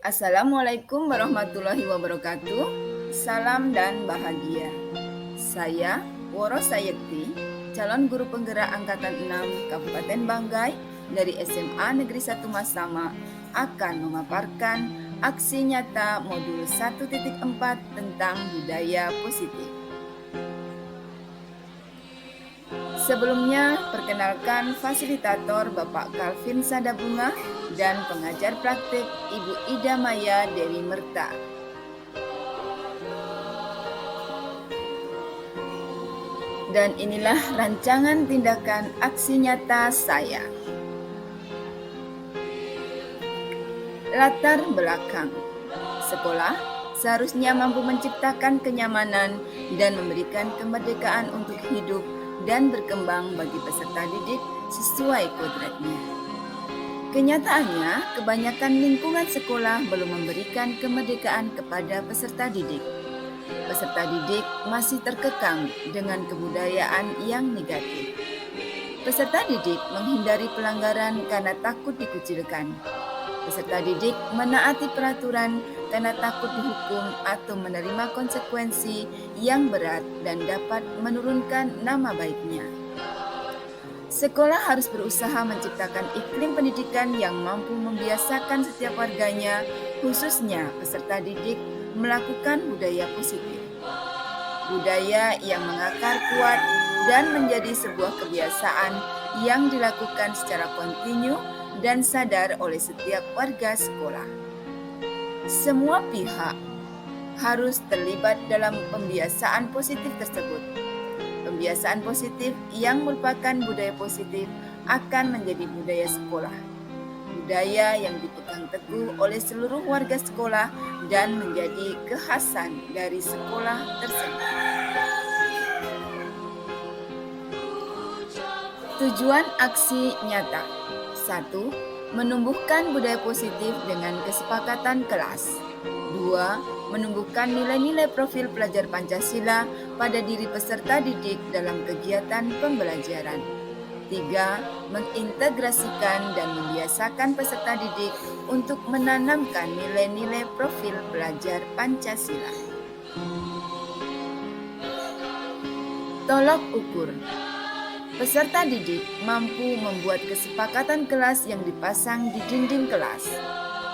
Assalamualaikum warahmatullahi wabarakatuh. Salam dan bahagia. Saya Woro Sayekti, calon guru penggerak angkatan 6 Kabupaten Banggai dari SMA Negeri 1 Masama, akan memaparkan aksi nyata modul 1.4 tentang budaya positif. Sebelumnya, perkenalkan fasilitator Bapak Calvin Sadabunga dan pengajar praktik Ibu Ida Maya Dewi Merta. Dan inilah rancangan tindakan aksi nyata saya. Latar belakang. Sekolah seharusnya mampu menciptakan kenyamanan dan memberikan kemerdekaan untuk hidup dan berkembang bagi peserta didik sesuai kodratnya. Kenyataannya, kebanyakan lingkungan sekolah belum memberikan kemerdekaan kepada peserta didik. Peserta didik masih terkekang dengan kebudayaan yang negatif. Peserta didik menghindari pelanggaran karena takut dikucilkan. Peserta didik menaati peraturan karena takut dihukum atau menerima konsekuensi yang berat dan dapat menurunkan nama baiknya. Sekolah harus berusaha menciptakan iklim pendidikan yang mampu membiasakan setiap warganya, khususnya peserta didik, melakukan budaya positif. Budaya yang mengakar kuat dan menjadi sebuah kebiasaan yang dilakukan secara kontinu dan sadar oleh setiap warga sekolah. Semua pihak harus terlibat dalam pembiasaan positif tersebut. Pembiasaan positif yang merupakan budaya positif akan menjadi budaya sekolah. Budaya yang dipegang teguh oleh seluruh warga sekolah dan menjadi kekhasan dari sekolah tersebut. Tujuan aksi nyata. 1. Menumbuhkan budaya positif dengan kesepakatan kelas. 2. Menumbuhkan nilai-nilai profil pelajar Pancasila pada diri peserta didik dalam kegiatan pembelajaran. 3. Mengintegrasikan dan membiasakan peserta didik untuk menanamkan nilai-nilai profil pelajar Pancasila. Tolok ukur. Peserta didik mampu membuat kesepakatan kelas yang dipasang di dinding kelas.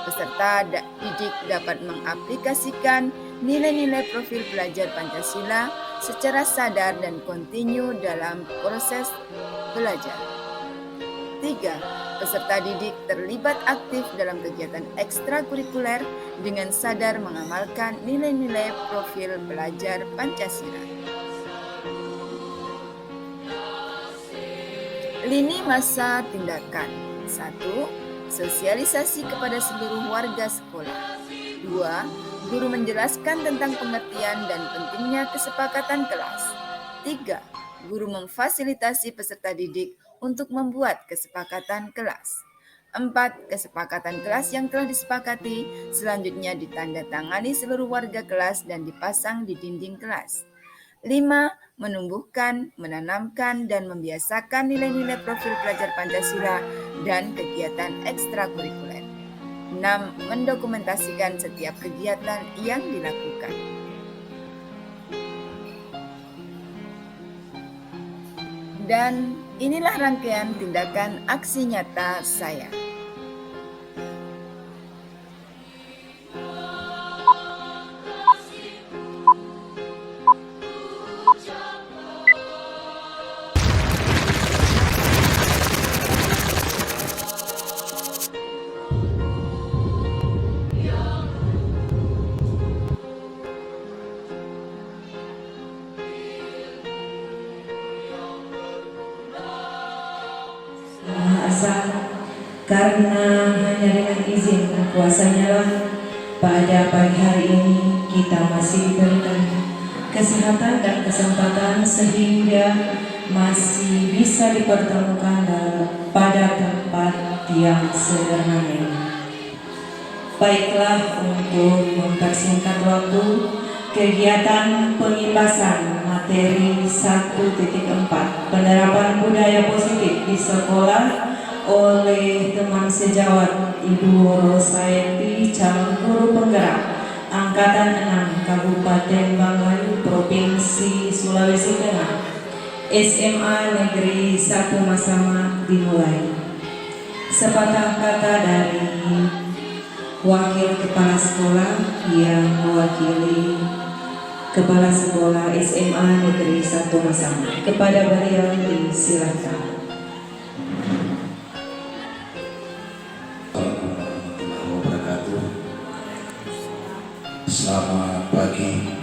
Peserta didik dapat mengaplikasikan nilai-nilai profil pelajar Pancasila secara sadar dan kontinu dalam proses belajar. 3. Peserta didik terlibat aktif dalam kegiatan ekstrakurikuler dengan sadar mengamalkan nilai-nilai profil pelajar Pancasila. Lini masa tindakan. 1. Sosialisasi kepada seluruh warga sekolah. 2. Guru menjelaskan tentang pengertian dan pentingnya kesepakatan kelas. 3. Guru memfasilitasi peserta didik untuk membuat kesepakatan kelas. 4. Kesepakatan kelas yang telah disepakati selanjutnya ditandatangani seluruh warga kelas dan dipasang di dinding kelas. 5. Menumbuhkan, menanamkan, dan membiasakan nilai-nilai profil pelajar Pancasila dan kegiatan ekstrakurikuler. 6. Mendokumentasikan setiap kegiatan yang dilakukan. Dan inilah rangkaian tindakan aksi nyata saya. Asal karena hanya dengan izin dan kuasanya lah pada pagi hari ini kita masih diberikan kesehatan dan kesempatan sehingga masih bisa dipertemukan pada tempat yang sederhana ini. Baiklah, untuk mempersingkat waktu, kegiatan pengibasan materi 1.4 penerapan budaya positif di sekolah oleh teman sejawat Ibu Rosaeti, calon guru penggerak Angkatan 6 Kabupaten Banglayu, Provinsi Sulawesi Tengah, SMA Negeri 1 Masama dimulai. Sepatah kata dari Wakil Kepala Sekolah yang mewakili Kepala Sekolah SMA Negeri 1 Masama. Kepada beliau disilakan. Selamat pagi,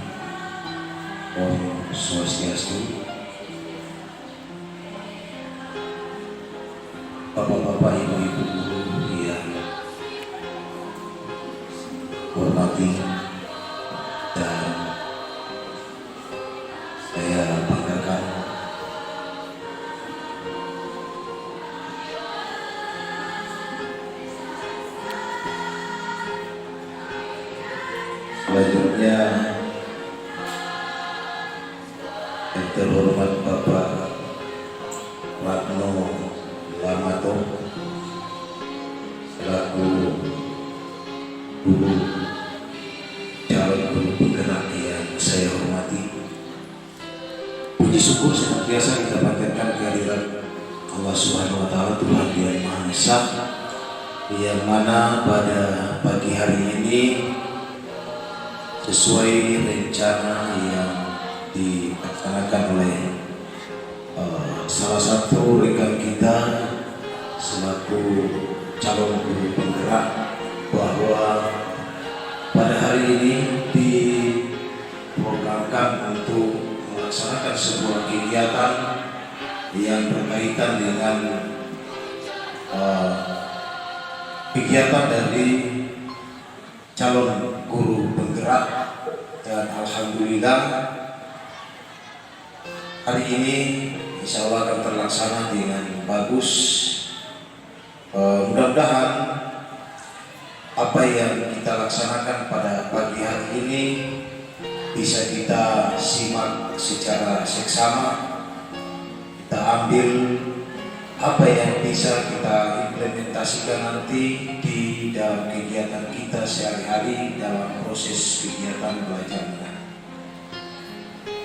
Om Swastiastu, Bapak-bapak, Ibu-ibu guru yang hormati dan saya banggakan. Selanjutnya, yang terhormat Bapak Ratno Lamato selaku guru calon guru penggerak yang saya hormati. Puji syukur senantiasa kita panjatkan kehadirat Allah Subhanahu wa Ta'ala, Tuhan yang Maha Esa, yang mana pada pagi hari ini sesuai rencana yang dilaksanakan oleh salah satu rekan kita selaku calon guru penggerak, bahwa pada hari ini diprogramkan untuk melaksanakan sebuah kegiatan yang berkaitan dengan kegiatan dari calon guru penggerak, dan alhamdulillah hari ini insya Allah akan terlaksana dengan bagus. Mudah-mudahan apa yang kita laksanakan pada pagi hari ini bisa kita simak secara seksama, kita ambil apa yang bisa kita implementasikan nanti di dalam kegiatan kita sehari-hari dalam proses kegiatan belajar mengajar.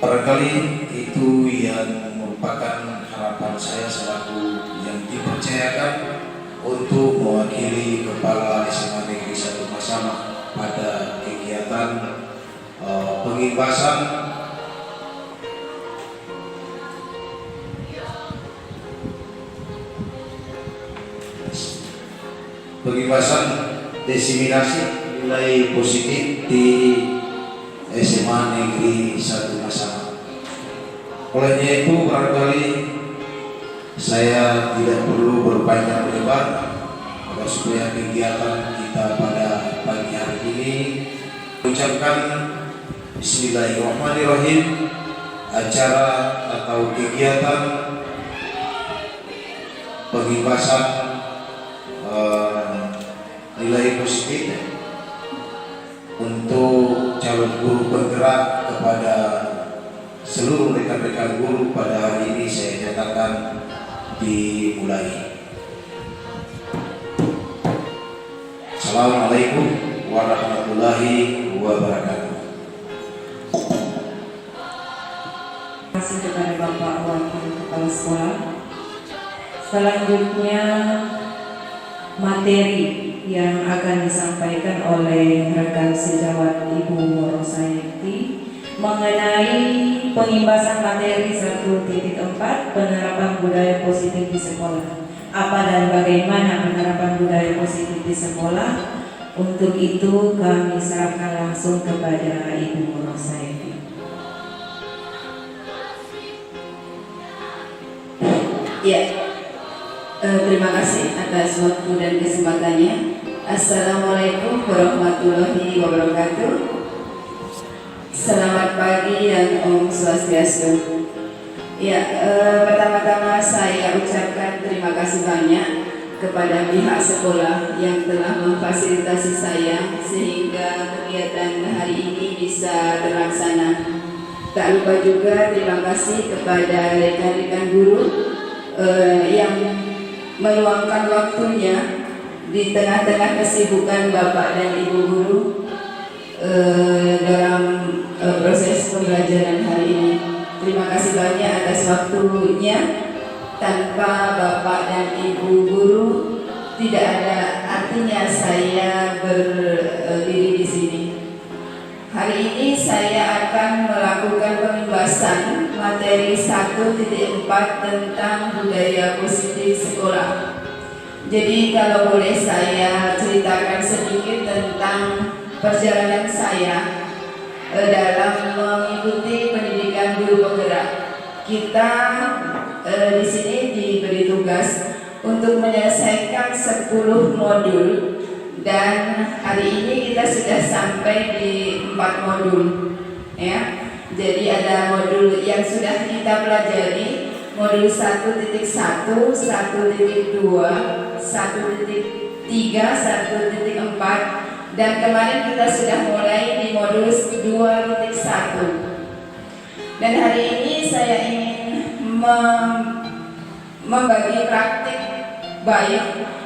Barangkali itu yang merupakan harapan saya selaku yang dipercayakan untuk mewakili Kepala SMA Negeri 1 Masama pada kegiatan pengibasan diseminasi nilai positif di SMA Negeri 1 Masama. Olehnya itu barangkali saya tidak perlu berpanjang lebar agar supaya kegiatan kita pada pagi hari ini ucapkan Bismillahirrahmanirrahim. Acara atau kegiatan pengibasan nilai positif untuk calon guru penggerak kepada seluruh rekan-rekan guru pada hari ini saya nyatakan dimulai. Assalamualaikum warahmatullahi wabarakatuh. Terima kasih kepada Bapak Wakil Kepala Sekolah. Selanjutnya materi yang akan disampaikan oleh rekan sejawat Ibu Rosaeti mengenai pengimbasan materi 1.4 penerapan budaya positif di sekolah. Apa dan bagaimana penerapan budaya positif di sekolah? Untuk itu kami serahkan langsung kepada Ibu Rosaeti. Ya, terima kasih atas waktu dan kesempatannya. Assalamualaikum warahmatullahi wabarakatuh. Selamat pagi dan Om Swastiastu. Ya, pertama-tama saya ucapkan terima kasih banyak kepada pihak sekolah yang telah memfasilitasi saya sehingga kegiatan hari ini bisa terlaksana. Tak lupa juga terima kasih kepada rekan-rekan guru yang meluangkan waktunya di tengah-tengah kesibukan Bapak dan Ibu guru dalam proses pembelajaran hari ini. Terima kasih banyak atas waktunya. Tanpa Bapak dan Ibu guru tidak ada artinya saya berdiri di sini. Hari ini saya akan melakukan pembahasan materi 1.4 tentang budaya positif sekolah. Jadi kalau boleh saya ceritakan sedikit tentang perjalanan saya dalam mengikuti pendidikan guru penggerak. Kita di sini diberi tugas untuk menyelesaikan 10 modul dan hari ini kita sudah sampai di 4 modul ya. Jadi ada modul yang sudah kita pelajari, modul 1.1, 1.2, 1.3, 1.4 dan kemarin kita sudah mulai di modul 2.1. Dan hari ini saya ingin membagi praktik baik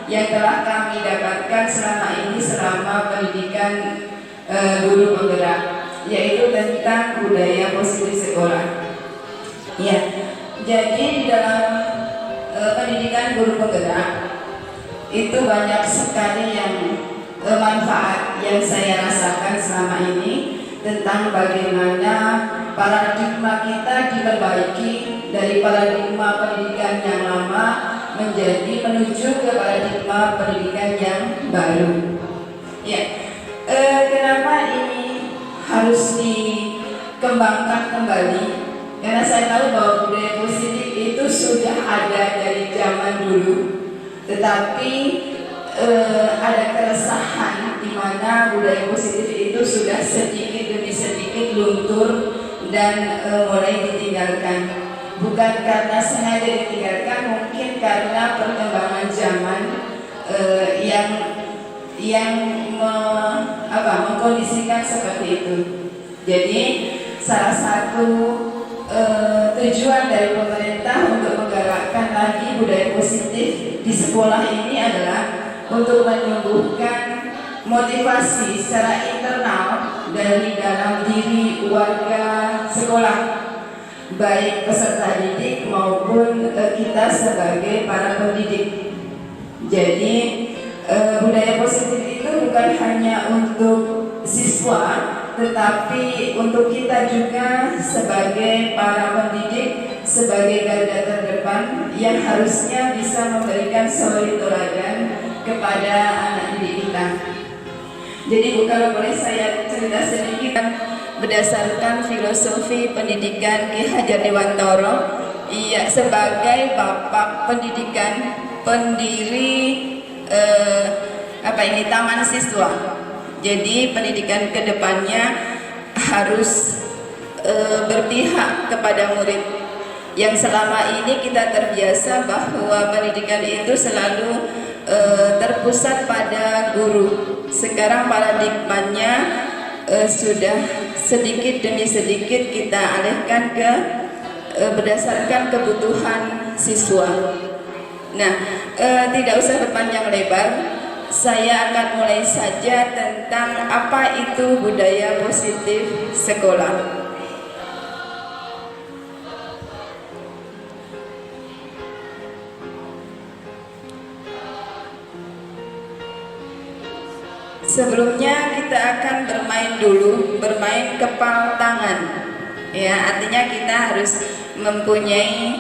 yang telah kami dapatkan selama ini selama pendidikan guru penggerak, yaitu tentang budaya positif sekolah. Ya, jadi di dalam pendidikan guru penggerak itu banyak sekali yang manfaat yang saya rasakan selama ini tentang bagaimana paradigma kita diperbaiki dari paradigma pendidikan yang lama menjadi menuju ke paradigma pendidikan yang baru. Ya, kenapa ini harus dikembangkan kembali? Karena saya tahu bahwa budaya positif itu sudah ada dari zaman dulu, tetapi ada keresahan di mana budaya positif itu sudah sedikit demi sedikit luntur dan mulai ditinggalkan. Bukan karena sengaja ditinggalkan, mungkin karena perkembangan zaman yang mengkondisikan seperti itu. Jadi salah satu tujuan dari pemerintah untuk menggalakkan lagi budaya positif di sekolah ini adalah untuk menumbuhkan motivasi secara internal dari dalam diri warga sekolah, baik peserta didik maupun kita sebagai para pendidik. Jadi budaya positif itu bukan hanya untuk siswa, tetapi untuk kita juga sebagai para pendidik, sebagai garda terdepan yang harusnya bisa memberikan suri teladan kepada anak didik kita. Jadi kalau boleh saya cerita sedikit berdasarkan filosofi pendidikan Ki Hajar Dewantara, ia sebagai bapak pendidikan, pendiri taman siswa. Jadi pendidikan kedepannya harus berpihak kepada murid. Yang selama ini kita terbiasa bahwa pendidikan itu selalu terpusat pada guru. Sekarang paradigmanya sudah sedikit demi sedikit kita alihkan ke berdasarkan kebutuhan siswa. Nah, tidak usah berpanjang lebar, saya akan mulai saja tentang apa itu budaya positif sekolah. Sebelumnya kita akan bermain kepal tangan. Ya, artinya kita harus mempunyai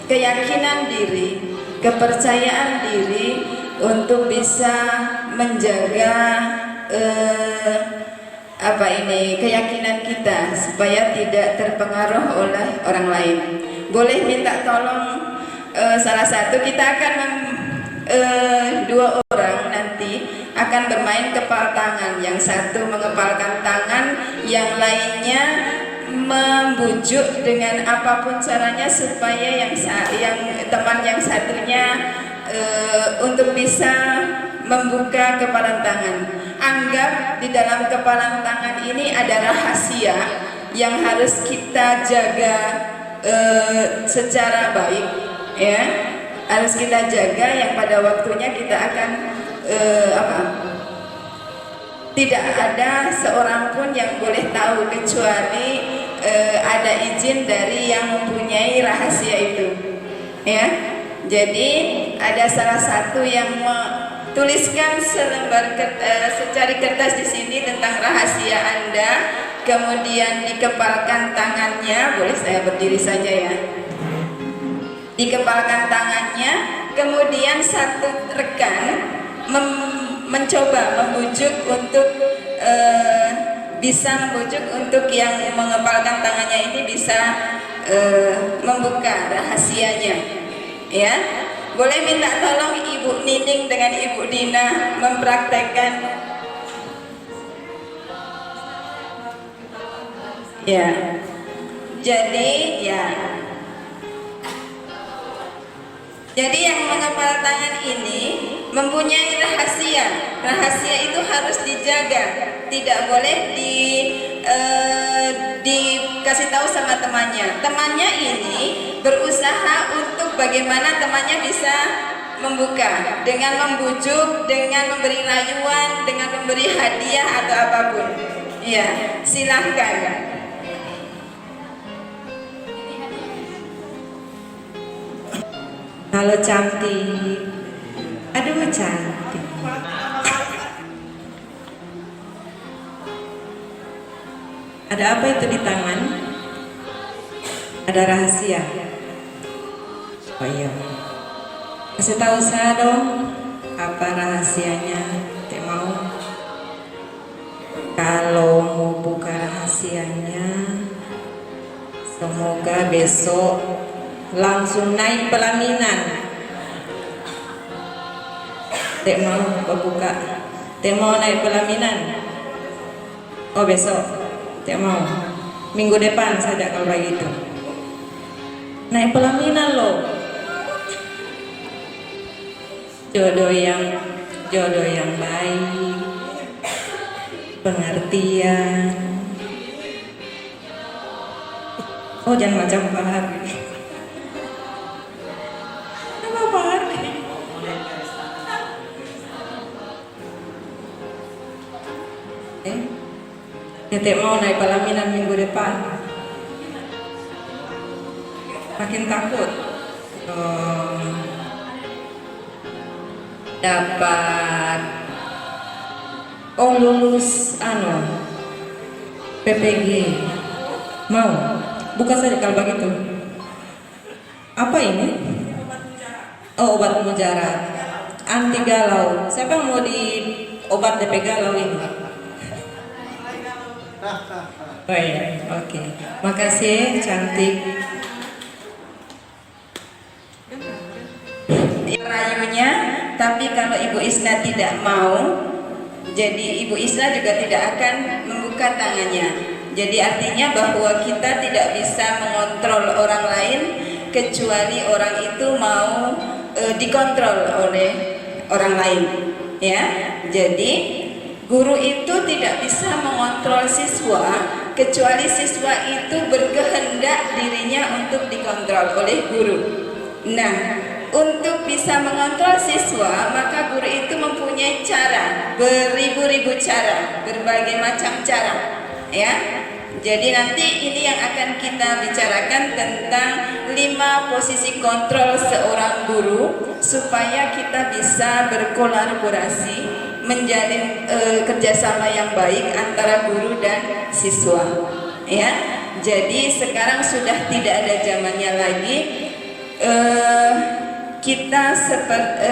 keyakinan diri, kepercayaan diri untuk bisa menjaga keyakinan kita supaya tidak terpengaruh oleh orang lain. Boleh minta tolong salah satu, kita akan dua orang nanti akan bermain kepal tangan. Yang satu mengepalkan tangan, yang lainnya membujuk dengan apapun caranya supaya yang teman yang satunya untuk bisa membuka kepalan tangan. Anggap di dalam kepalan tangan ini ada rahasia yang harus kita jaga secara baik, ya. harus kita jaga, yang pada waktunya kita akan tidak ada seorang pun yang boleh tahu kecuali ada izin dari yang mempunyai rahasia itu, ya. Jadi ada salah satu yang tuliskan secari kertas di sini tentang rahasia Anda, kemudian dikepalkan tangannya. Boleh saya berdiri saja ya? Dikepalkan tangannya, kemudian satu rekan mencoba membujuk untuk bisa membujuk untuk yang mengepalkan tangannya ini bisa membuka rahasianya, ya. Boleh minta tolong Ibu Nining dengan Ibu Dina mempraktekkan, ya. Jadi ya, jadi yang mengepal tangan ini mempunyai rahasia. Rahasia itu harus dijaga, tidak boleh dikasih tahu sama temannya. Temannya ini berusaha untuk bagaimana temannya bisa membuka, dengan membujuk, dengan memberi rayuan, dengan memberi hadiah atau apapun. Ya, silahkan. Halo cantik. Aduh cantik. Ada apa itu di tangan? Ada rahasia. Oh iya. Kasih tahu saya dong, apa rahasianya? Tidak mau. Kalau mau buka rahasianya, semoga besok langsung naik pelaminan. Tidak mau buka, tidak mau naik pelaminan. Oh besok, tidak mau. Minggu depan saja kalau begitu. Naik pelaminan loh. Jodoh yang baik, pengertian. Oh jangan macam Pak Hardi. Apa Pak Hardi? Tidak mau naik pelaminan minggu depan. Makin takut. Dapat lulus PPG. Mau buka saja kalau begitu. Apa ini? Oh, obat mujarab anti galau. Siapa yang mau di obat DP galau ini? Oh iya, oke. Makasih cantik. Rayunya, tapi kalau Ibu Isna tidak mau, jadi Ibu Isna juga tidak akan membuka tangannya. Jadi artinya bahwa kita tidak bisa mengontrol orang lain kecuali orang itu mau dikontrol oleh orang lain, ya. Jadi guru itu tidak bisa mengontrol siswa kecuali siswa itu berkehendak dirinya untuk dikontrol oleh guru. Nah, untuk bisa mengontrol siswa, maka guru itu mempunyai cara, beribu-ribu cara, berbagai macam cara, ya. Jadi nanti ini yang akan kita bicarakan tentang 5 posisi kontrol seorang guru supaya kita bisa berkolaborasi, menjalin kerjasama yang baik antara guru dan siswa, ya. Jadi sekarang sudah tidak ada zamannya lagi kita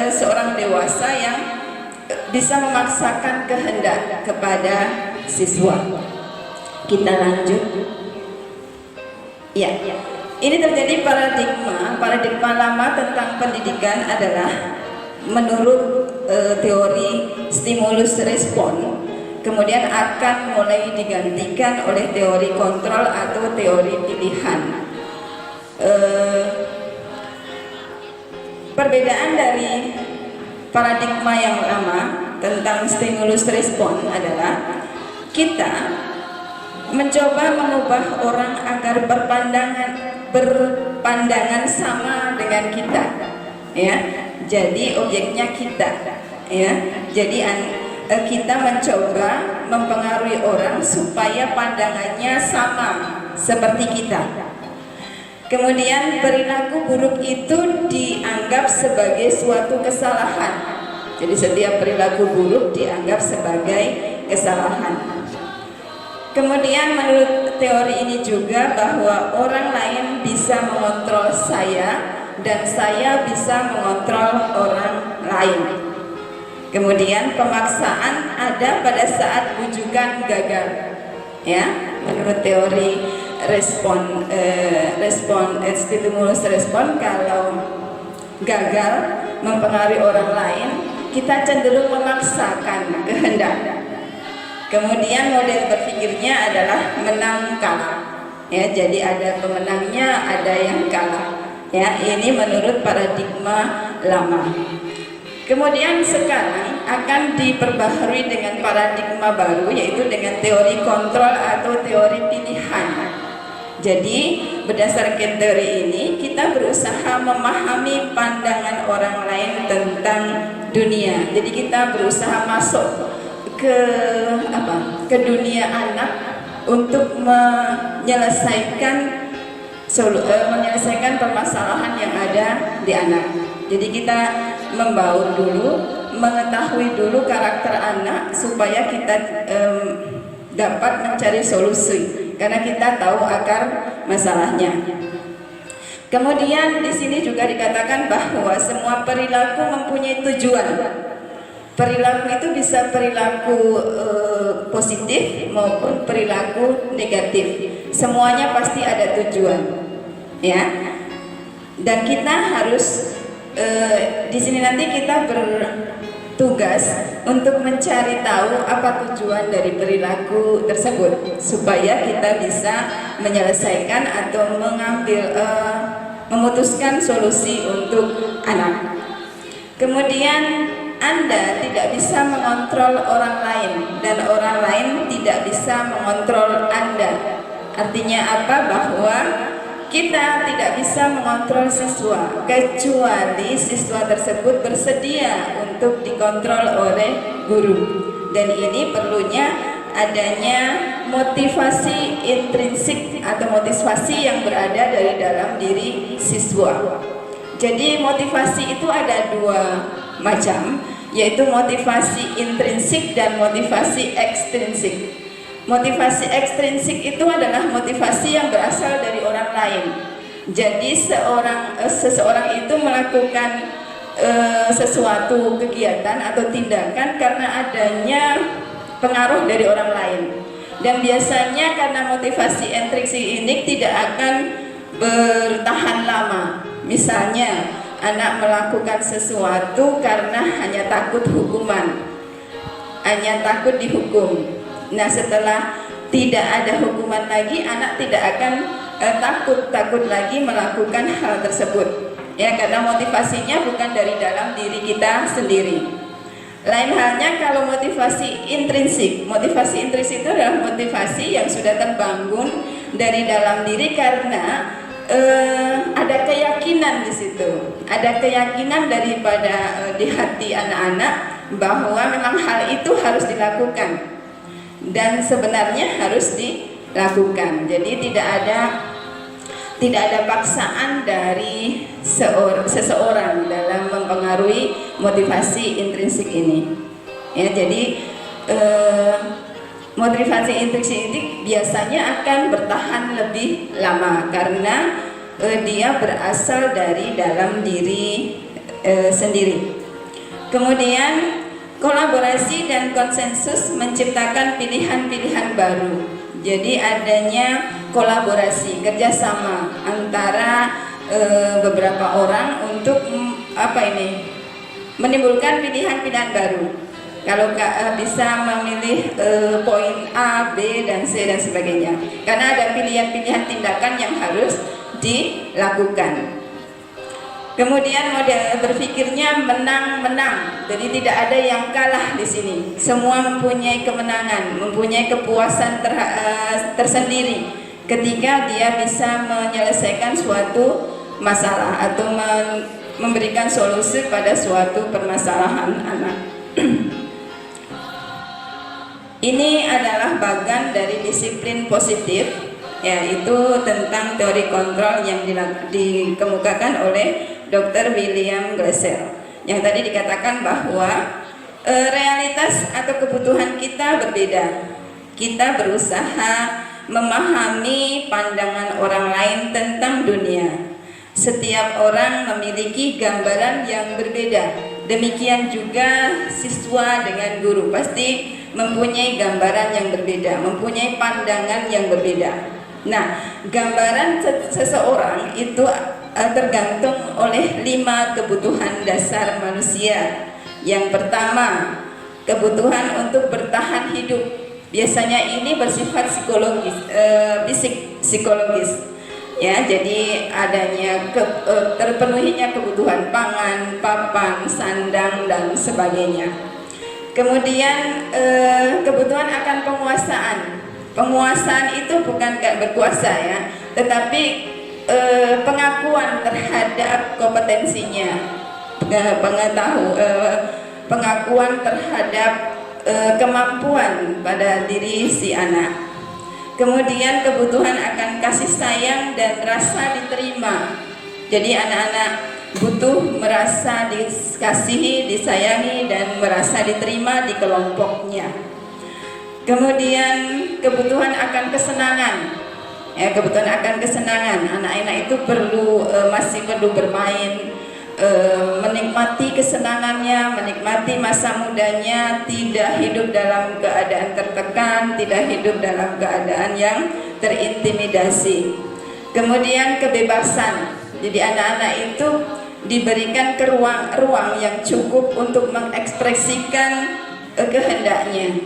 seorang dewasa yang bisa memaksakan kehendak kepada siswa. Kita lanjut. Ya, ini terjadi paradigma lama tentang pendidikan adalah menurut teori stimulus respon, kemudian akan mulai digantikan oleh teori kontrol atau teori pilihan. Perbedaan dari paradigma yang lama tentang stimulus respon adalah kita mencoba mengubah orang agar berpandangan sama dengan kita, ya. Jadi objeknya kita, ya. Jadi kita mencoba mempengaruhi orang supaya pandangannya sama seperti kita. Kemudian perilaku buruk itu dianggap sebagai suatu kesalahan. Jadi setiap perilaku buruk dianggap sebagai kesalahan. Kemudian menurut teori ini juga bahwa orang lain bisa mengontrol saya dan saya bisa mengontrol orang lain. Kemudian pemaksaan ada pada saat bujukan gagal. Ya, menurut teori stimulus respon, kalau gagal mempengaruhi orang lain, kita cenderung memaksakan kehendak. Kemudian model berpikirnya adalah menang kalah. Ya, jadi ada pemenangnya, ada yang kalah. Ya, ini menurut paradigma lama. Kemudian sekarang akan diperbaharui dengan paradigma baru, yaitu dengan teori kontrol atau teori pilihan. Jadi berdasarkan teori ini kita berusaha memahami pandangan orang lain tentang dunia. Jadi kita berusaha masuk ke dunia anak untuk menyelesaikan permasalahan yang ada di anak. Jadi kita membaur dulu, mengetahui dulu karakter anak supaya kita dapat mencari solusi, karena kita tahu akar masalahnya. Kemudian di sini juga dikatakan bahwa semua perilaku mempunyai tujuan. Perilaku itu bisa perilaku positif maupun perilaku negatif. Semuanya pasti ada tujuan, ya. Dan kita harus di sini nanti kita bertugas untuk mencari tahu apa tujuan dari perilaku tersebut supaya kita bisa menyelesaikan atau memutuskan solusi untuk anak. Kemudian Anda tidak bisa mengontrol orang lain dan orang lain tidak bisa mengontrol Anda. Artinya apa? Bahwa kita tidak bisa mengontrol siswa kecuali siswa tersebut bersedia untuk dikontrol oleh guru. Dan ini perlunya adanya motivasi intrinsik atau motivasi yang berada dari dalam diri siswa. Jadi motivasi itu ada dua macam, yaitu motivasi intrinsik dan motivasi ekstrinsik. Motivasi ekstrinsik itu adalah motivasi yang berasal dari orang lain. Jadi seseorang itu melakukan sesuatu kegiatan atau tindakan karena adanya pengaruh dari orang lain. Dan biasanya karena motivasi intrinsik ini tidak akan bertahan lama. Misalnya anak melakukan sesuatu karena hanya takut hukuman, hanya takut dihukum. Nah, setelah tidak ada hukuman lagi, anak tidak akan takut lagi melakukan hal tersebut, ya, karena motivasinya bukan dari dalam diri kita sendiri. Lain halnya kalau motivasi intrinsik. Motivasi intrinsik itu adalah motivasi yang sudah terbangun dari dalam diri karena ada keyakinan di situ, ada keyakinan daripada di hati anak-anak bahwa memang hal itu harus dilakukan dan sebenarnya harus dilakukan. Jadi tidak ada paksaan dari seseorang dalam mempengaruhi motivasi intrinsik ini. Ya, jadi motivasi intrinsik ini biasanya akan bertahan lebih lama karena dia berasal dari dalam diri sendiri. Kemudian kolaborasi dan konsensus menciptakan pilihan-pilihan baru. Jadi adanya kolaborasi, kerjasama antara beberapa orang untuk menimbulkan pilihan-pilihan baru. Kalau bisa memilih poin A, B, dan C dan sebagainya, karena ada pilihan-pilihan tindakan yang harus dilakukan. Kemudian model berpikirnya menang-menang, jadi tidak ada yang kalah di sini. Semua mempunyai kemenangan, mempunyai kepuasan tersendiri ketika dia bisa menyelesaikan suatu masalah atau memberikan solusi pada suatu permasalahan anak. Ini adalah bagian dari disiplin positif, yaitu tentang teori kontrol yang dikemukakan oleh Dr. William Glasser. Yang tadi dikatakan bahwa realitas atau kebutuhan kita berbeda. Kita berusaha memahami pandangan orang lain tentang dunia. Setiap orang memiliki gambaran yang berbeda. Demikian juga siswa dengan guru pasti mempunyai gambaran yang berbeda, mempunyai pandangan yang berbeda. Nah, gambaran seseorang itu tergantung oleh 5 kebutuhan dasar manusia. Yang pertama, kebutuhan untuk bertahan hidup. Biasanya ini bersifat psikologis. Ya, jadi adanya terpenuhinya kebutuhan pangan, papan, sandang dan sebagainya. Kemudian kebutuhan akan penguasaan. Penguasaan itu bukan berkuasa ya, tetapi pengakuan terhadap kompetensinya, pengakuan terhadap kemampuan pada diri si anak. Kemudian kebutuhan akan kasih sayang dan rasa diterima. Jadi anak-anak butuh merasa dikasihi, disayangi, dan merasa diterima di kelompoknya. Kemudian kebutuhan akan kesenangan. Ya, kebutuhan akan kesenangan. Anak-anak itu masih perlu bermain, menikmati kesenangannya, menikmati masa mudanya, tidak hidup dalam keadaan tertekan, tidak hidup dalam keadaan yang terintimidasi. Kemudian kebebasan. Jadi anak-anak itu diberikan ke ruang yang cukup untuk mengekspresikan kehendaknya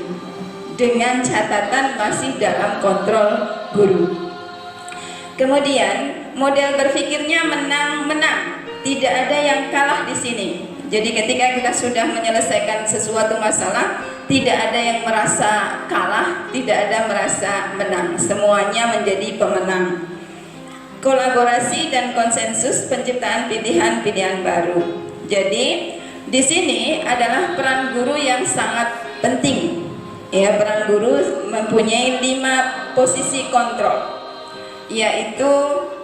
dengan catatan masih dalam kontrol guru. Kemudian model berpikirnya menang-menang, tidak ada yang kalah di sini. Jadi ketika kita sudah menyelesaikan sesuatu masalah, tidak ada yang merasa kalah, tidak ada merasa menang, semuanya menjadi pemenang. Kolaborasi dan konsensus penciptaan pilihan-pilihan baru. Jadi di sini adalah peran guru yang sangat penting. Ya, peran guru mempunyai 5 posisi kontrol, yaitu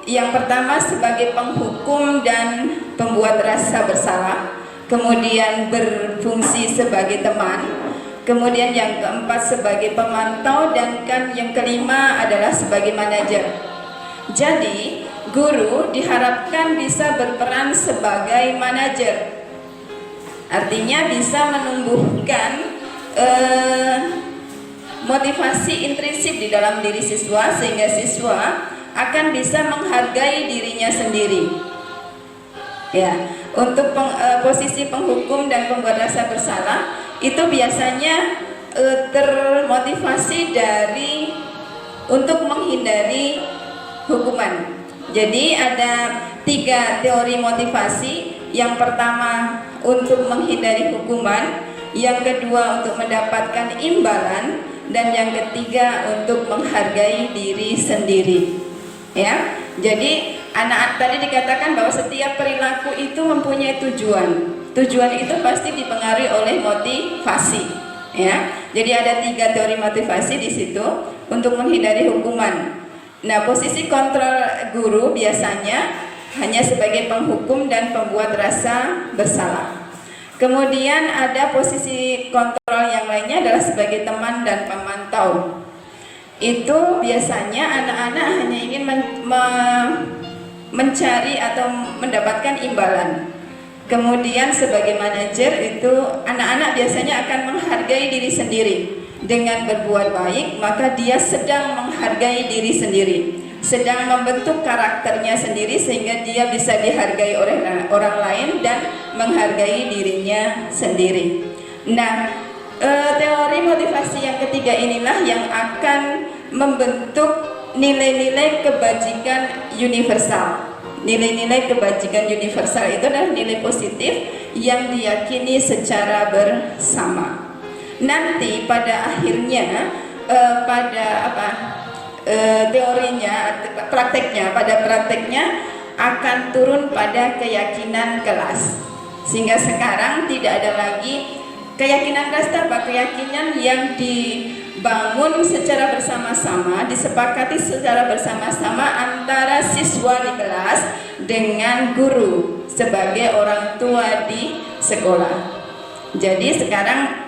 yang pertama sebagai penghukum dan pembuat rasa bersalah, kemudian berfungsi sebagai teman, kemudian yang keempat sebagai pemantau, dan yang kelima adalah sebagai manajer. Jadi guru diharapkan bisa berperan sebagai manajer, artinya bisa menumbuhkan motivasi intrinsik di dalam diri siswa sehingga siswa akan bisa menghargai dirinya sendiri. Ya, untuk posisi penghukum dan pembuat rasa bersalah itu biasanya termotivasi untuk menghindari hukuman. Jadi ada 3 teori motivasi. Yang pertama untuk menghindari hukuman, yang kedua untuk mendapatkan imbalan, dan yang ketiga untuk menghargai diri sendiri. Ya, jadi anak tadi dikatakan bahwa setiap perilaku itu mempunyai tujuan. Tujuan itu pasti dipengaruhi oleh motivasi. Ya, jadi ada 3 teori motivasi di situ untuk menghindari hukuman. Nah, posisi kontrol guru biasanya hanya sebagai penghukum dan pembuat rasa bersalah. Kemudian ada posisi kontrol yang lainnya adalah sebagai teman dan pemantau. Itu biasanya anak-anak hanya ingin mencari atau mendapatkan imbalan. Kemudian sebagai manajer itu anak-anak biasanya akan menghargai diri sendiri. Dengan berbuat baik, maka dia sedang menghargai diri sendiri, sedang membentuk karakternya sendiri sehingga dia bisa dihargai oleh orang lain dan menghargai dirinya sendiri. Nah, teori motivasi yang ketiga inilah yang akan membentuk nilai-nilai kebajikan universal. Nilai-nilai kebajikan universal itu adalah nilai positif yang diyakini secara bersama. Nanti pada akhirnya teorinya, pada prakteknya akan turun pada keyakinan kelas. Sehingga sekarang tidak ada lagi keyakinan kelas, apa keyakinan yang dibangun secara bersama-sama, disepakati secara bersama-sama antara siswa di kelas dengan guru sebagai orang tua di sekolah. Jadi sekarang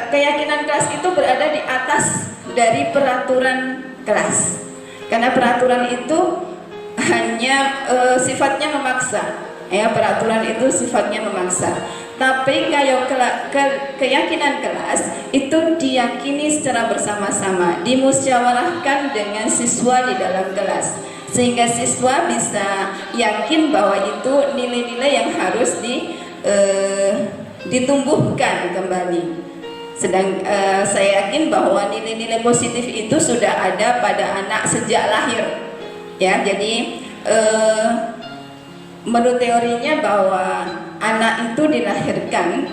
keyakinan kelas itu berada di atas dari peraturan kelas, karena peraturan itu hanya sifatnya memaksa, ya, peraturan itu sifatnya memaksa. Tapi kalau keyakinan kelas itu diyakini secara bersama-sama, dimusyawarahkan dengan siswa di dalam kelas, sehingga siswa bisa yakin bahwa itu nilai-nilai yang harus ditumbuhkan kembali. Saya yakin bahwa nilai-nilai positif itu sudah ada pada anak sejak lahir, ya. Jadi menurut teorinya bahwa anak itu dilahirkan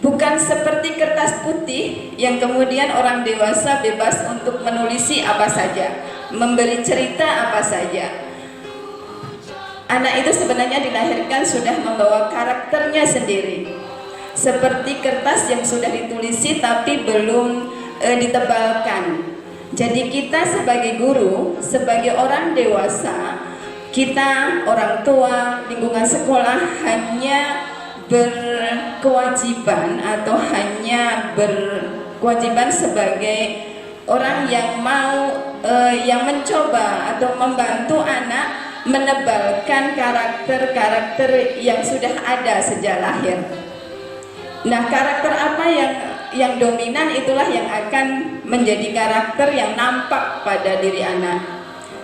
bukan seperti kertas putih yang kemudian orang dewasa bebas untuk menulisi apa saja, memberi cerita apa saja. Anak itu sebenarnya dilahirkan sudah membawa karakternya sendiri, seperti kertas yang sudah ditulisi tapi belum ditebalkan. Jadi kita sebagai guru, sebagai orang dewasa, kita orang tua, lingkungan sekolah hanya berkewajiban atau hanya berkewajiban sebagai orang yang mau yang mencoba atau membantu anak menebalkan karakter-karakter yang sudah ada sejak lahir. Nah, karakter apa yang dominan itulah yang akan menjadi karakter yang nampak pada diri anak.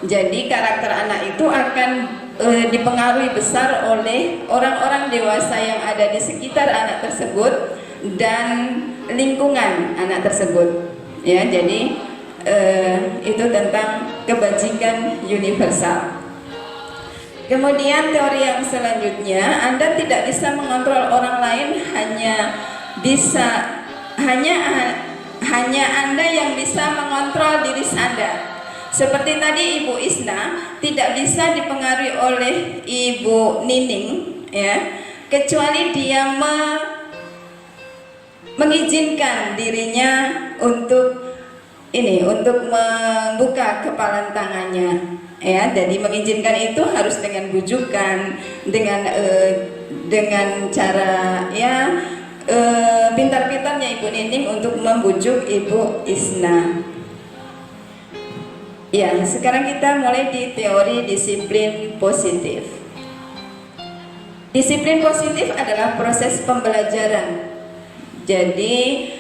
Jadi karakter anak itu akan dipengaruhi besar oleh orang-orang dewasa yang ada di sekitar anak tersebut dan lingkungan anak tersebut. Ya, jadi itu tentang kebajikan universal. Kemudian teori yang selanjutnya, Anda tidak bisa mengontrol orang lain, hanya Anda yang bisa mengontrol diri Anda. Seperti tadi Ibu Isna tidak bisa dipengaruhi oleh Ibu Nining, ya, kecuali dia mengizinkan dirinya untuk membuka kepalan tangannya. Ya, jadi mengizinkan itu harus dengan bujukan, dengan cara pintar-pintarnya Ibu Nining untuk membujuk Ibu Isna. Ya, sekarang kita mulai di teori disiplin positif. Disiplin positif adalah proses pembelajaran. Jadi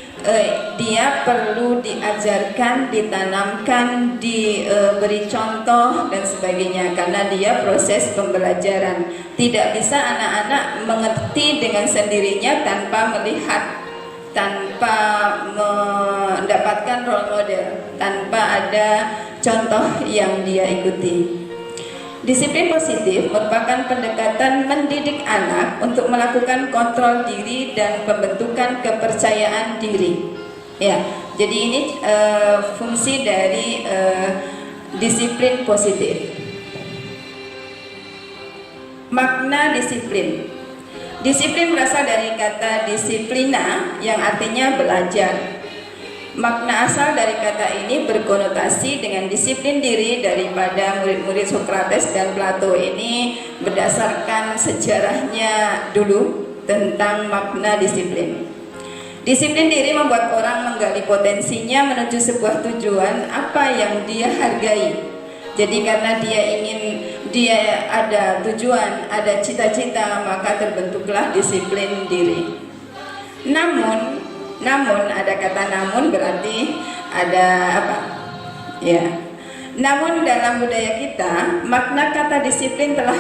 dia perlu diajarkan, ditanamkan, diberi contoh dan sebagainya, karena dia proses pembelajaran. Tidak bisa anak-anak mengerti dengan sendirinya tanpa melihat, tanpa mendapatkan role model, tanpa ada contoh yang dia ikuti. Disiplin positif merupakan pendekatan mendidik anak untuk melakukan kontrol diri dan pembentukan kepercayaan diri. Ya, jadi ini fungsi dari disiplin positif. Makna disiplin. Disiplin berasal dari kata disiplina yang artinya belajar. Makna asal dari kata ini berkonotasi dengan disiplin diri daripada murid-murid Sokrates dan Plato. Ini berdasarkan sejarahnya dulu tentang makna disiplin. Disiplin diri membuat orang menggali potensinya menuju sebuah tujuan apa yang dia hargai. Jadi karena dia ada tujuan, ada cita-cita, maka terbentuklah disiplin diri. Namun ada kata namun, berarti ada apa? Ya. Namun dalam budaya kita, makna kata disiplin telah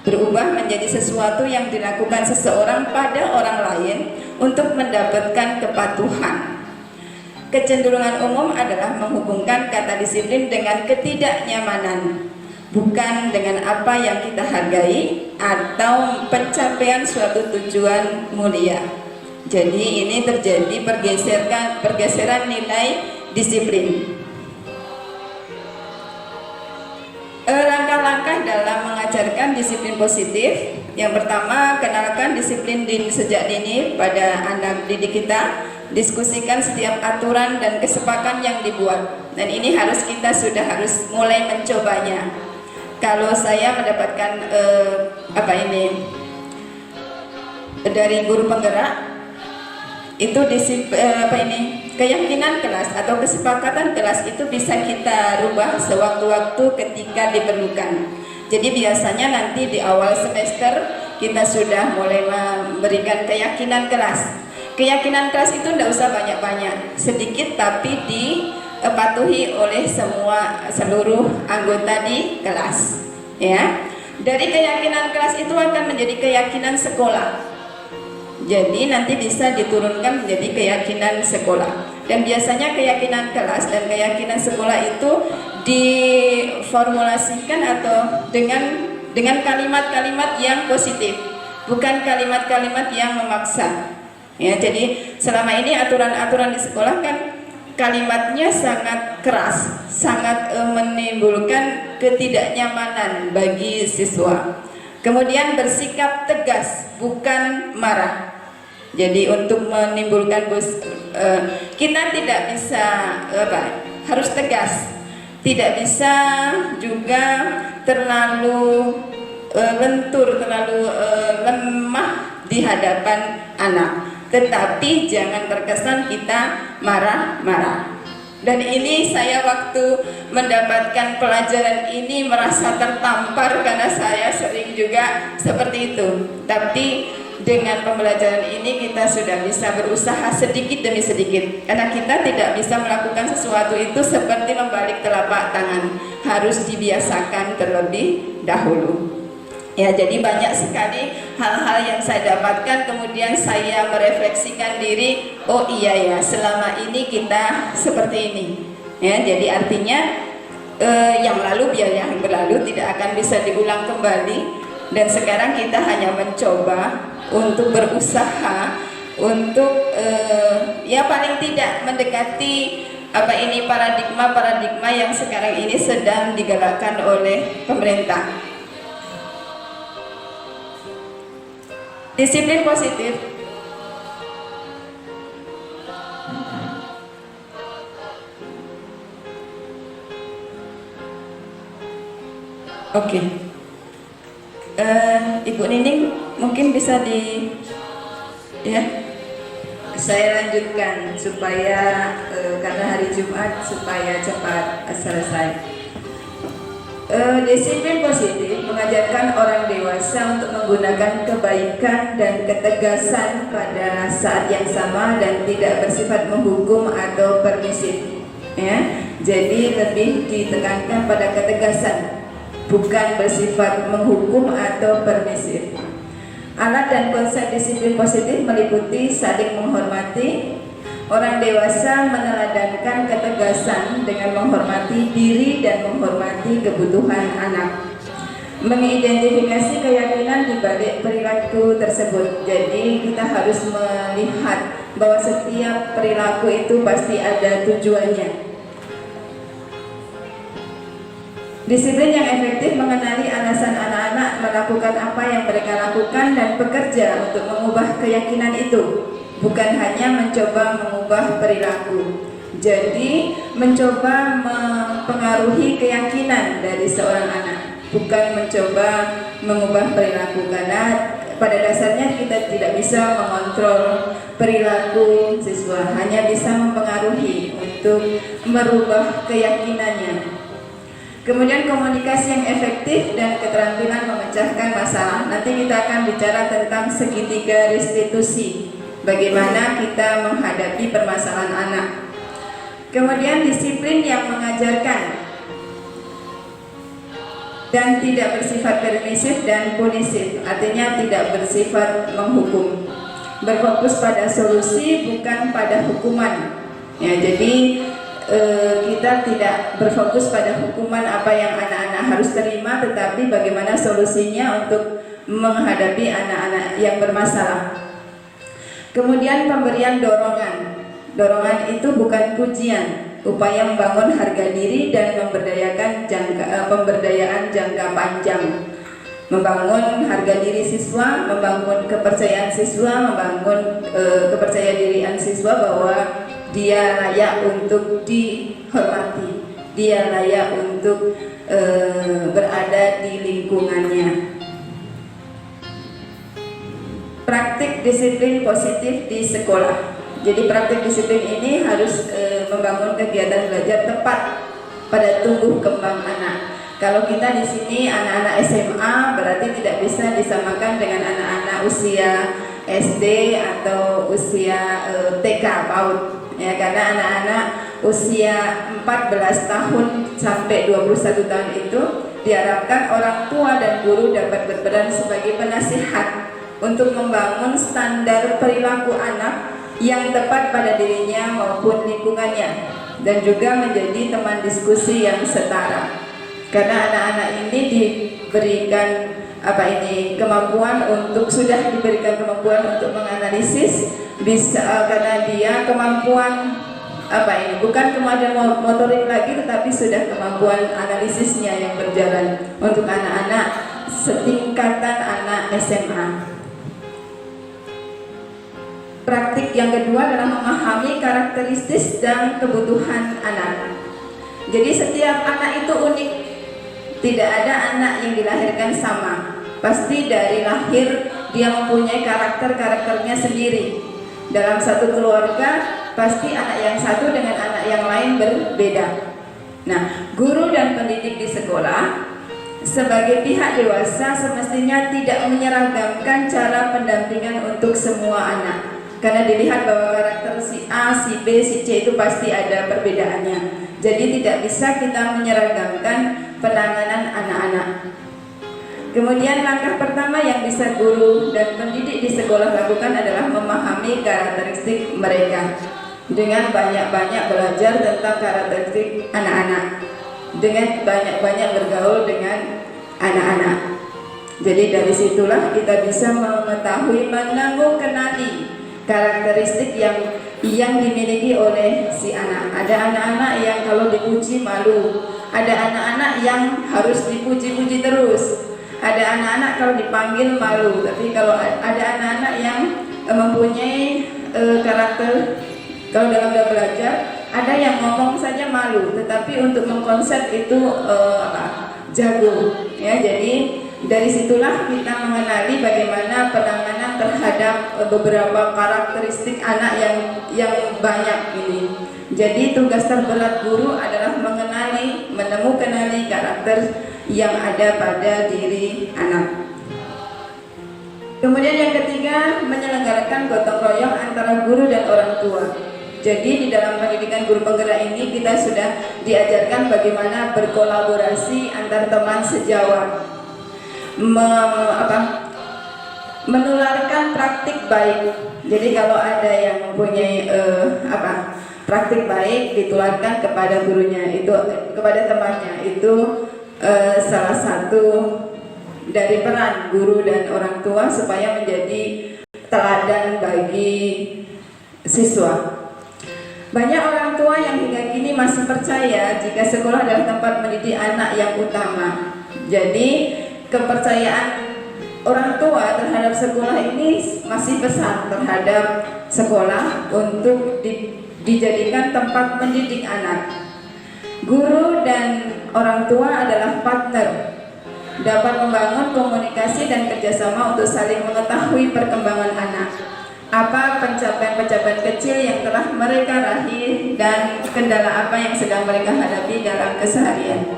berubah menjadi sesuatu yang dilakukan seseorang pada orang lain untuk mendapatkan kepatuhan. Kecenderungan umum adalah menghubungkan kata disiplin dengan ketidaknyamanan, bukan dengan apa yang kita hargai atau pencapaian suatu tujuan mulia. Jadi ini terjadi pergeseran nilai disiplin. kita dalam mengajarkan disiplin positif. Yang pertama, kenalkan disiplin sejak dini pada anak didik kita. Diskusikan setiap aturan dan kesepakatan yang dibuat. Dan ini kita sudah harus mulai mencobanya. Kalau saya mendapatkan dari guru penggerak, itu keyakinan kelas atau kesepakatan kelas itu bisa kita rubah sewaktu-waktu ketika diperlukan. Jadi biasanya nanti di awal semester kita sudah mulai memberikan keyakinan kelas. Keyakinan kelas itu tidak usah banyak-banyak, sedikit tapi dipatuhi oleh seluruh anggota di kelas. Ya, dari keyakinan kelas itu akan menjadi keyakinan sekolah. Jadi nanti bisa diturunkan menjadi keyakinan sekolah. Dan biasanya keyakinan kelas dan keyakinan sekolah itu diformulasikan atau dengan kalimat-kalimat yang positif, bukan kalimat-kalimat yang memaksa. Ya, jadi selama ini aturan-aturan di sekolah kan kalimatnya sangat keras, sangat menimbulkan ketidaknyamanan bagi siswa. Kemudian bersikap tegas, bukan marah. Jadi untuk menimbulkan kita tidak bisa harus tegas, tidak bisa juga terlalu lentur, terlalu lemah di hadapan anak. Tetapi jangan terkesan kita marah-marah. Dan ini saya waktu mendapatkan pelajaran ini merasa tertampar karena saya sering juga seperti itu. Tapi dengan pembelajaran ini kita sudah bisa berusaha sedikit demi sedikit. Karena kita tidak bisa melakukan sesuatu itu seperti membalik telapak tangan. Harus dibiasakan terlebih dahulu. Ya, jadi banyak sekali hal-hal yang saya dapatkan, kemudian saya merefleksikan diri, oh iya ya, selama ini kita seperti ini. Ya, jadi artinya yang lalu biar yang berlalu tidak akan bisa diulang kembali. Dan sekarang kita hanya mencoba untuk berusaha untuk ya paling tidak mendekati paradigma yang sekarang ini sedang digalakkan oleh pemerintah. Disiplin positif. Oke. Ibu Nining mungkin bisa saya lanjutkan supaya karena hari Jumat supaya cepat selesai. Disiplin positif mengajarkan orang dewasa untuk menggunakan kebaikan dan ketegasan pada saat yang sama dan tidak bersifat menghukum atau permisif. Ya, jadi lebih ditekankan pada ketegasan, bukan bersifat menghukum atau permisif. Alat dan konsep disiplin positif meliputi saling menghormati. Orang dewasa meneladankan ketegasan dengan menghormati diri dan menghormati kebutuhan anak. Mengidentifikasi keyakinan di balik perilaku tersebut. Jadi kita harus melihat bahwa setiap perilaku itu pasti ada tujuannya. Disiplin yang efektif mengenali alasan anak-anak melakukan apa yang mereka lakukan dan bekerja untuk mengubah keyakinan itu, bukan hanya mencoba mengubah perilaku. Jadi mencoba mempengaruhi keyakinan dari seorang anak, bukan mencoba mengubah perilaku, karena pada dasarnya kita tidak bisa mengontrol perilaku siswa, hanya bisa mempengaruhi untuk merubah keyakinannya. Kemudian komunikasi yang efektif dan keterampilan memecahkan masalah. Nanti kita akan bicara tentang segitiga restitusi, bagaimana kita menghadapi permasalahan anak. Kemudian disiplin yang mengajarkan dan tidak bersifat permisif dan punisif, artinya tidak bersifat menghukum. Berfokus pada solusi bukan pada hukuman. Ya, jadi kita tidak berfokus pada hukuman apa yang anak-anak harus terima, tetapi bagaimana solusinya untuk menghadapi anak-anak yang bermasalah. Kemudian pemberian dorongan. Dorongan itu bukan pujian, upaya membangun harga diri dan pemberdayaan jangka panjang. Membangun harga diri siswa, membangun kepercayaan siswa, membangun kepercayaan dirian siswa bahwa dia layak untuk dihormati, dia layak untuk berada di lingkungannya. Praktik disiplin positif di sekolah. Jadi praktik disiplin ini harus membangun kegiatan belajar tepat pada tumbuh kembang anak. Kalau kita di sini anak-anak SMA berarti tidak bisa disamakan dengan anak-anak usia SD atau usia TK PAUD. Ya, karena anak-anak usia 14 tahun sampai 21 tahun itu diharapkan orang tua dan guru dapat berperan sebagai penasihat untuk membangun standar perilaku anak yang tepat pada dirinya maupun lingkungannya, dan juga menjadi teman diskusi yang setara. Karena anak-anak ini diberikan sudah diberikan kemampuan untuk menganalisis, bisa karena dia kemampuan bukan kemampuan motorik lagi, tetapi sudah kemampuan analisisnya yang berjalan untuk anak-anak setingkatan anak SMA. Praktik yang kedua adalah memahami karakteristik dan kebutuhan anak. Jadi setiap anak itu unik. Tidak ada anak yang dilahirkan sama. Pasti dari lahir dia mempunyai karakternya sendiri. Dalam satu keluarga pasti anak yang satu dengan anak yang lain berbeda. Nah, guru dan pendidik di sekolah sebagai pihak dewasa semestinya tidak menyeragamkan cara pendampingan untuk semua anak. Karena dilihat bahwa karakter si A, si B, si C itu pasti ada perbedaannya. Jadi tidak bisa kita menyeragamkan penanganan anak-anak. Kemudian langkah pertama yang bisa guru dan pendidik di sekolah lakukan adalah memahami karakteristik mereka dengan banyak-banyak belajar tentang karakteristik anak-anak, dengan banyak-banyak bergaul dengan anak-anak. Jadi dari situlah kita bisa mengetahui, mengenali karakteristik yang dimiliki oleh si anak. Ada anak-anak yang kalau dipuji malu, ada anak-anak yang harus dipuji-puji terus, ada anak-anak kalau dipanggil malu. Tapi kalau ada anak-anak yang mempunyai karakter, kalau dalam belajar ada yang ngomong saja malu, tetapi untuk mengkonsep itu jago. Ya, jadi dari situlah kita mengenali bagaimana penanganan terhadap beberapa karakteristik anak yang banyak ini. Jadi tugas terberat guru adalah menemukan karakter yang ada pada diri anak. Kemudian yang ketiga, menyelenggarakan gotong royong antara guru dan orang tua. Jadi di dalam pendidikan guru penggerak ini kita sudah diajarkan bagaimana berkolaborasi antar teman sejawat, menularkan praktik baik. Jadi kalau ada yang mempunyai praktik baik ditularkan kepada gurunya, itu kepada temannya. Itu salah satu dari peran guru dan orang tua supaya menjadi teladan bagi siswa. Banyak orang tua yang hingga kini masih percaya jika sekolah adalah tempat mendidik anak yang utama. Jadi kepercayaan orang tua terhadap sekolah ini masih besar terhadap sekolah untuk dijadikan tempat mendidik anak. Guru dan orang tua adalah partner, dapat membangun komunikasi dan kerjasama untuk saling mengetahui perkembangan anak. Apa pencapaian-pencapaian kecil yang telah mereka raih dan kendala apa yang sedang mereka hadapi dalam keseharian.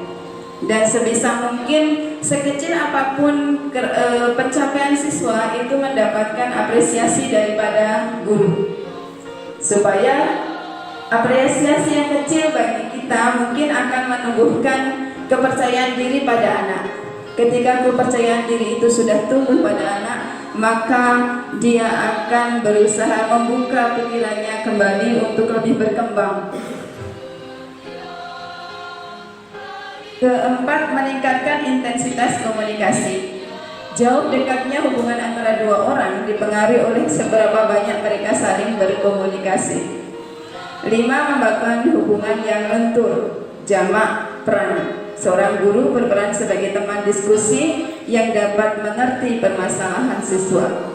Dan sebisa mungkin sekecil apapun pencapaian siswa itu mendapatkan apresiasi daripada guru, supaya apresiasi yang kecil bagi kita mungkin akan menumbuhkan kepercayaan diri pada anak. Ketika kepercayaan diri itu sudah tumbuh pada anak, maka dia akan berusaha membuka pikirannya kembali untuk lebih berkembang. Keempat, meningkatkan intensitas komunikasi. Jauh dekatnya hubungan antara dua orang dipengaruhi oleh seberapa banyak mereka saling berkomunikasi. 5. Membangun hubungan yang lentur, jamak peran. Seorang guru berperan sebagai teman diskusi yang dapat mengerti permasalahan siswa.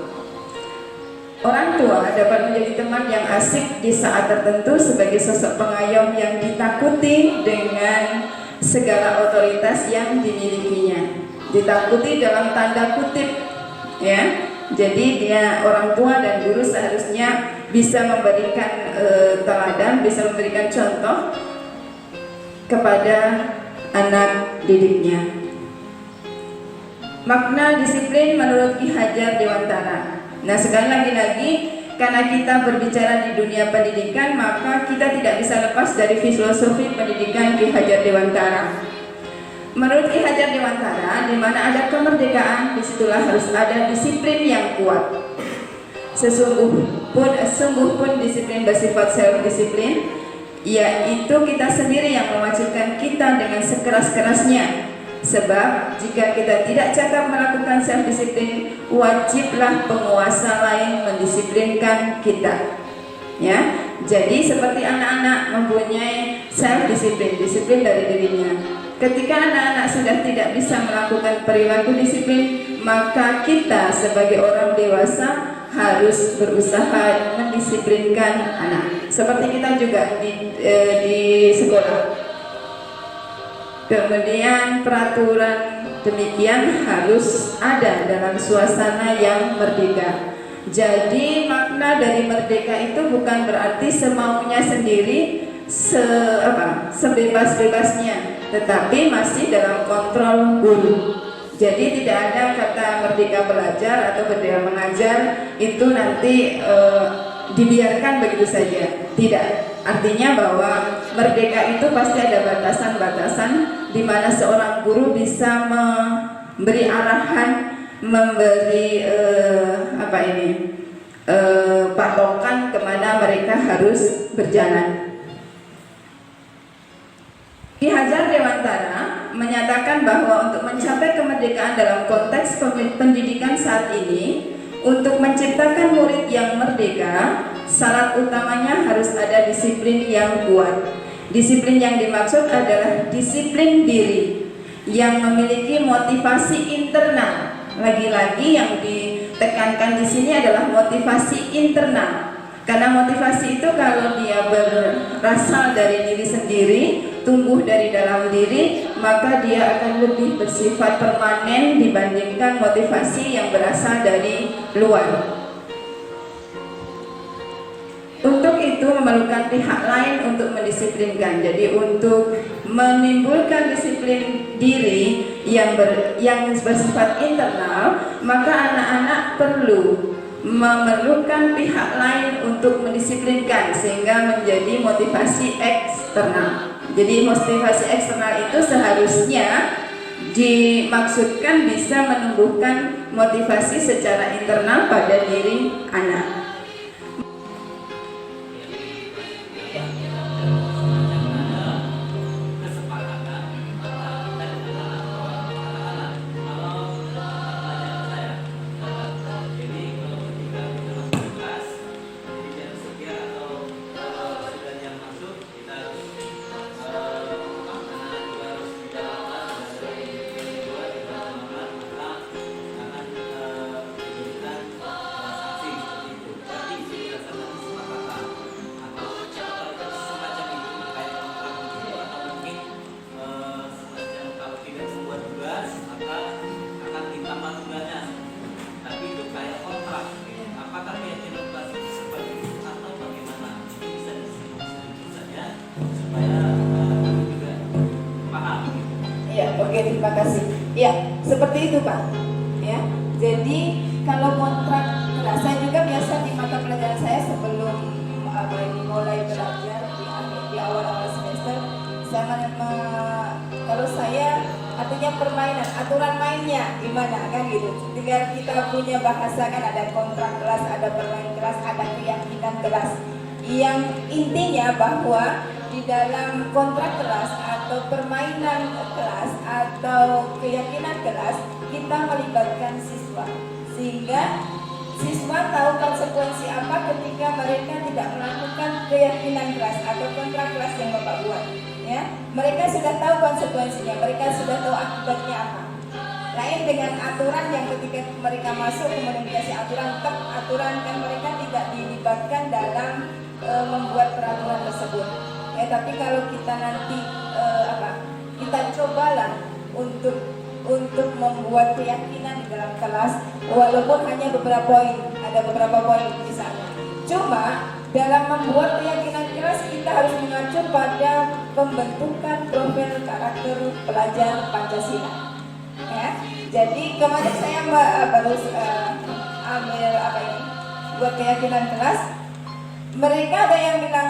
Orang tua dapat menjadi teman yang asik di saat tertentu sebagai sosok pengayom yang ditakuti dengan segala otoritas yang dimilikinya. Ditakuti dalam tanda kutip, ya. Jadi dia orang tua dan guru seharusnya bisa memberikan teladan, bisa memberikan contoh kepada anak didiknya. Makna disiplin menurut Ki Hajar Dewantara. Nah, sekali lagi karena kita berbicara di dunia pendidikan, maka kita tidak bisa lepas dari filosofi pendidikan Ki Hajar Dewantara. Menurut Ki Hajar Dewantara, di mana ada kemerdekaan, disitulah harus ada disiplin yang kuat. Sungguh pun disiplin bersifat self-disiplin, yaitu kita sendiri yang mewajibkan kita dengan sekeras-kerasnya. Sebab jika kita tidak cakap melakukan self-disiplin, wajiblah penguasa lain mendisiplinkan kita. Ya, jadi seperti anak-anak mempunyai self-disiplin, disiplin dari dirinya. Ketika anak-anak sudah tidak bisa melakukan perilaku disiplin, maka kita sebagai orang dewasa harus berusaha mendisiplinkan anak. Seperti kita juga di sekolah. Kemudian peraturan demikian harus ada dalam suasana yang merdeka. Jadi makna dari merdeka itu bukan berarti semaunya sendiri, sebebas-bebasnya, tetapi masih dalam kontrol guru. Jadi tidak ada kata merdeka belajar atau merdeka mengajar itu nanti dibiarkan begitu saja. Tidak. Artinya bahwa merdeka itu pasti ada batasan-batasan di mana seorang guru bisa memberi arahan, memberi patokan kemana mereka harus berjalan. Ki Hajar Dewantara menyatakan bahwa untuk mencapai kemerdekaan dalam konteks pendidikan saat ini, untuk menciptakan murid yang merdeka, syarat utamanya harus ada disiplin yang kuat. Disiplin yang dimaksud adalah disiplin diri yang memiliki motivasi internal. Lagi-lagi yang ditekankan di sini adalah motivasi internal. Karena motivasi itu kalau dia berasal dari diri sendiri, tumbuh dari dalam diri, maka dia akan lebih bersifat permanen dibandingkan motivasi yang berasal dari luar. Untuk itu memerlukan pihak lain untuk mendisiplinkan. Jadi untuk menimbulkan disiplin diri yang bersifat internal, maka anak-anak perlu memerlukan pihak lain untuk mendisiplinkan sehingga menjadi motivasi eksternal. Jadi motivasi eksternal itu seharusnya dimaksudkan bisa menumbuhkan motivasi secara internal pada diri anak. Oke, terima kasih. Ya, seperti itu Pak. Ya, jadi kalau kontrak kelas, saya juga biasa di mata pelajaran saya sebelum mulai belajar di awal-awal semester, kalau saya artinya permainan, aturan mainnya gimana kan gitu. Ketika kita punya bahasa kan ada kontrak kelas, ada permainan kelas, ada keyakinan kelas. Yang intinya bahwa di dalam kontrak kelas atau permainan kelas atau keyakinan kelas kita melibatkan siswa sehingga siswa tahu konsekuensi apa ketika mereka tidak melakukan keyakinan kelas atau kontrak kelas yang Bapak buat, ya. Mereka sudah tahu konsekuensinya, mereka sudah tahu akibatnya apa. Lain dengan aturan yang ketika mereka masuk kemudian dikasih aturan, tetap aturan kan mereka tidak dilibatkan dalam membuat peraturan tersebut. Ya, tapi kalau kita nanti kita cobalah untuk membuat keyakinan di dalam kelas, walaupun hanya beberapa poin, ada beberapa poin misalnya. Cuma dalam membuat keyakinan kelas kita harus mengacu pada pembentukan profil karakter pelajar Pancasila. Ya, jadi kemarin saya baru ambil buat keyakinan kelas. Mereka ada yang bilang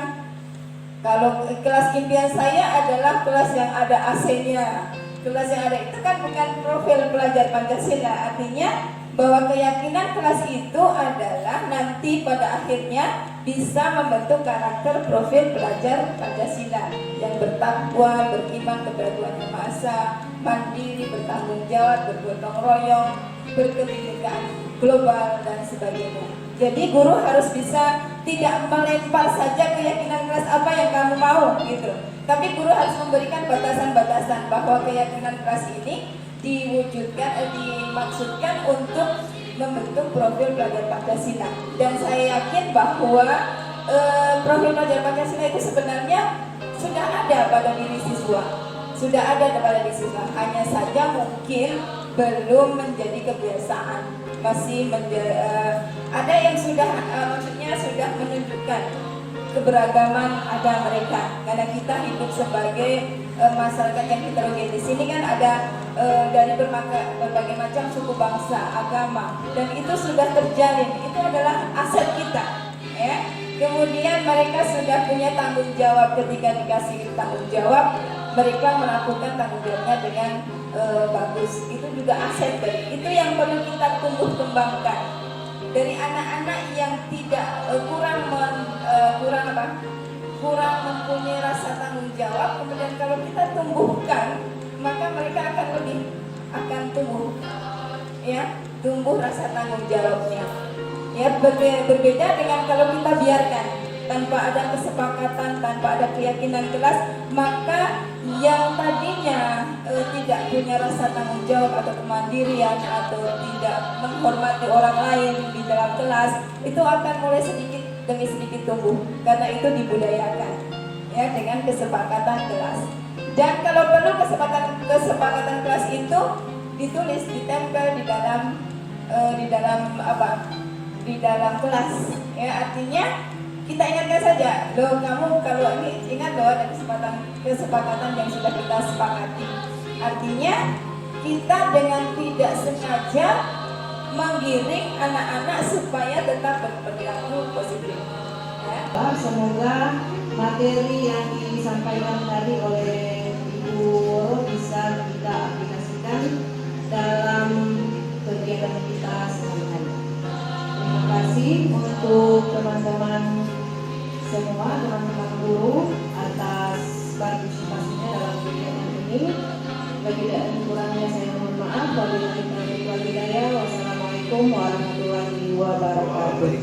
kalau kelas impian saya adalah kelas yang ada AC-nya. Kelas yang ada itu kan bukan profil pelajar Pancasila. Artinya bahwa keyakinan kelas itu adalah nanti pada akhirnya bisa membentuk karakter profil pelajar Pancasila yang bertakwa, beriman kepada Tuhan Yang Maha Esa, mandiri, bertanggung jawab, bergotong royong, berkebinekaan global dan sebagainya. Jadi guru harus bisa tidak melempar saja keyakinan kelas apa yang kamu mau gitu. Tapi guru harus memberikan batasan-batasan bahwa keyakinan kelas ini dimaksudkan untuk membentuk profil pelajar Pancasila. Dan saya yakin bahwa profil pelajar Pancasila itu sebenarnya sudah ada pada diri siswa. Sudah ada pada diri siswa. Hanya saja mungkin belum menjadi kebiasaan. Masih ada yang sudah maksudnya sudah menunjukkan keberagaman ada mereka, karena kita hidup sebagai masyarakat yang heterogen. Di sini kan ada dari berbagai macam suku, bangsa, agama, dan itu sudah terjalin. Itu adalah aset kita, ya. Kemudian mereka sudah punya tanggung jawab. Ketika dikasih tanggung jawab, mereka melakukan tanggung jawabnya dengan bagus. Itu juga aset dari itu yang perlu kita tumbuh kembangkan. Dari anak-anak yang tidak kurang mempunyai rasa tanggung jawab, kemudian kalau kita tumbuhkan, maka mereka akan tumbuh rasa tanggung jawabnya. Ya, berbeda dengan kalau kita biarkan tanpa ada kesepakatan, tanpa ada keyakinan kelas, maka yang tadinya tidak punya rasa tanggung jawab atau kemandirian atau tidak menghormati orang lain di dalam kelas, itu akan mulai sedikit demi sedikit tumbuh karena itu dibudayakan, ya, dengan kesepakatan kelas. Dan kalau perlu kesepakatan kelas itu ditulis, ditempel di dalam kelas, ya. Artinya kita ingatkan saja, loh kamu kalau ini ingat loh ada kesepakatan yang sudah kita sepakati. Artinya kita dengan tidak sengaja menggiring anak-anak supaya tetap berperilaku positif. Ya. Semoga materi yang disampaikan tadi oleh Ibu Woro bisa kita aplikasikan dalam kegiatan kita sehari-hari. Terima kasih untuk teman-teman semua, teman-teman guru atas partisipasinya dalam kegiatan ini. Bagi dan kurangnya saya mohon maaf. Wassalamualaikum warahmatullahi wabarakatuh.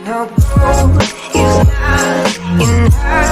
No gold is not enough.